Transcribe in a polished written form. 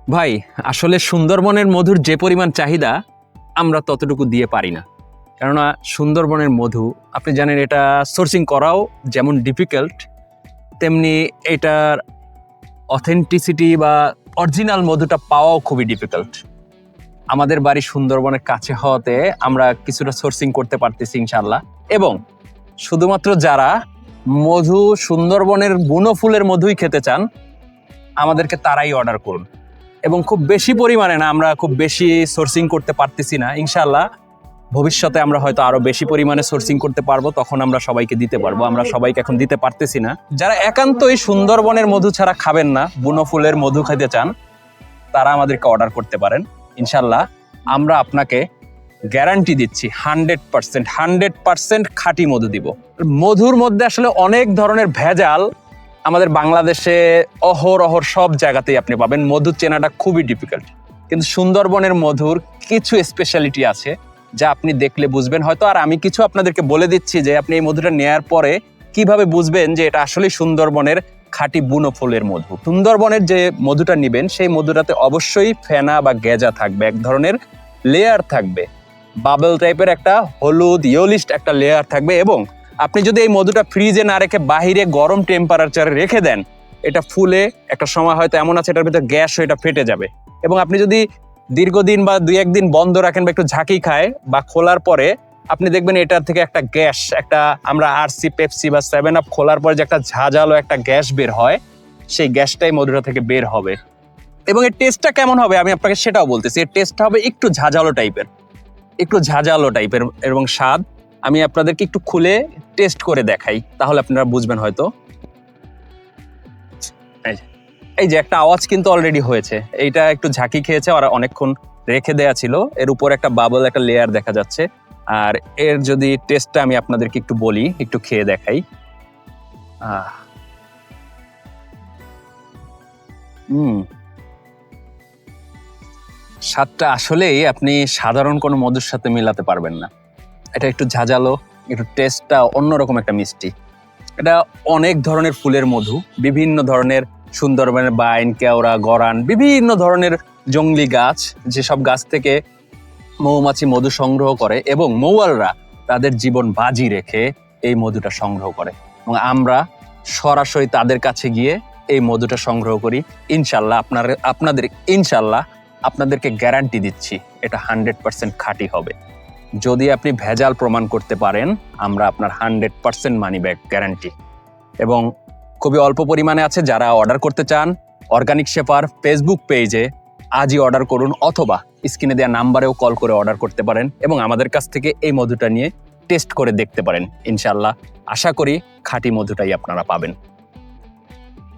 ভাই আসলে সুন্দরবনের মধুর যে পরিমাণ চাহিদা আমরা ততটুকু দিয়ে পারি না, কেননা সুন্দরবনের মধু আপনি জানেন এটা সোর্সিং করাও যেমন ডিফিকাল্ট, তেমনি এটার অথেন্টিসিটি বা অরিজিনাল মধুটা পাওয়াও খুবই ডিফিকাল্ট। আমাদের বাড়ি সুন্দরবনের কাছে হওয়াতে আমরা কিছুটা সোর্সিং করতে পারতেছি ইনশাল্লাহ। এবং শুধুমাত্র যারা মধু সুন্দরবনের বুনো ফুলের মধুই খেতে চান আমাদেরকে তারাই অর্ডার করুন। এবং খুব বেশি পরিমাণে না, আমরা খুব বেশি সোর্সিং করতে পারতেছি না। ইনশাআল্লাহ ভবিষ্যতে আমরা হয়তো আরো বেশি পরিমাণে সোর্সিং করতে পারবো, তখন আমরা সবাইকে দিতে পারবো। আমরা সবাইকে এখন দিতে পারতেছি না। যারা একান্তই সুন্দরবনের মধু ছাড়া খাবেন না, বুনো ফুলের মধু খেতে চান, তারা আমাদেরকে অর্ডার করতে পারেন। ইনশাআল্লাহ আমরা আপনাকে গ্যারান্টি দিচ্ছি 100% খাঁটি মধু দিব। মধুর মধ্যে আসলে অনেক ধরনের ভেজাল আমাদের বাংলাদেশে অহরহ সব জায়গাতেই আপনি পাবেন। মধু চেনাটা খুবই ডিফিকাল্ট, কিন্তু সুন্দরবনের মধুর কিছু স্পেশালিটি আছে যা আপনি দেখলে বুঝবেন হয়তো। আর আমি কিছু আপনাদেরকে বলে দিচ্ছি যে আপনি এই মধুটা নেয়ার পরে কিভাবে বুঝবেন যে এটা আসলে সুন্দরবনের খাঁটি বুনো ফুলের মধু। সুন্দরবনের যে মধুটা নেবেন সেই মধুটাতে অবশ্যই ফেনা বা গেজা থাকবে, এক ধরনের লেয়ার থাকবে, বাবল টাইপের একটা হলুদ ইয়োলিস্ট একটা লেয়ার থাকবে। এবং আপনি যদি এই মধুটা ফ্রিজে না রেখে বাহিরে গরম টেম্পারেচারে রেখে দেন, এটা ফুলে একটা সময় হয়তো এমন আছে এটার ভিতরে গ্যাস হয়ে এটা ফেটে যাবে। এবং আপনি যদি দীর্ঘদিন বা 2-1 দিন বন্ধ রাখেন বা একটু ঝাঁকি খায় বা খোলার পরে আপনি দেখবেন এটার থেকে একটা গ্যাস, একটা আমরা আরসি, পেপসি বা 7 আপ খোলার পরে যে একটা ঝাঁঝালো একটা গ্যাস বের হয়, সেই গ্যাসটাই মধুটা থেকে বের হবে। এবং এর টেস্টটা কেমন হবে আমি আপনাকে সেটাও বলতেছি। এর টেস্টটা হবে একটু ঝাঁঝালো টাইপের এবং স্বাদ আমি আপনাদেরকে একটু খুলে টেস্ট করে দেখাই, তাহলে আপনারা বুঝবেন হয়তো। এই যে একটা আওয়াজ কিন্তু অলরেডি হয়েছে, এইটা একটু ঝাঁকি খেয়েছে আর অনেকক্ষণ রেখে দেয়া ছিল। এর উপর একটা বাবল, একটা লেয়ার দেখা যাচ্ছে। আর এর যদি টেস্টটা আমি আপনাদেরকে একটু বলি, একটু খেয়ে দেখাই। স্বাদটা আসলেই আপনি সাধারণ কোনো মধুর সাথে মিলাতে পারবেন না। এটা একটু ঝাঁঝালো, একটু টেস্টটা অন্যরকম একটা মিষ্টি। এটা অনেক ধরনের ফুলের মধু, বিভিন্ন ধরনের সুন্দরবনের বাইন, কেওড়া, গরান, বিভিন্ন ধরনের জংলি গাছ, যেসব গাছ থেকে মৌমাছি মধু সংগ্রহ করে এবং মৌয়ালরা তাদের জীবন বাজি রেখে এই মধুটা সংগ্রহ করে। এবং আমরা সরাসরি তাদের কাছে গিয়ে এই মধুটা সংগ্রহ করি। ইনশাল্লাহ আপনাদেরকে গ্যারান্টি দিচ্ছি এটা 100% খাঁটি হবে। যদি আপনি ভেজাল প্রমাণ করতে পারেন, আমরা আপনার 100% মানি ব্যাক গ্যারান্টি। এবং খুবই অল্প পরিমাণে আছে। যারা অর্ডার করতে চান অর্গানিক শেফার ফেসবুক পেজে আজই অর্ডার করুন, অথবা স্ক্রিনে দেওয়া নাম্বারেও কল করে অর্ডার করতে পারেন এবং আমাদের কাছ থেকে এই মধুটা নিয়ে টেস্ট করে দেখতে পারেন। ইনশাল্লাহ আশা করি খাঁটি মধুটাই আপনারা পাবেন।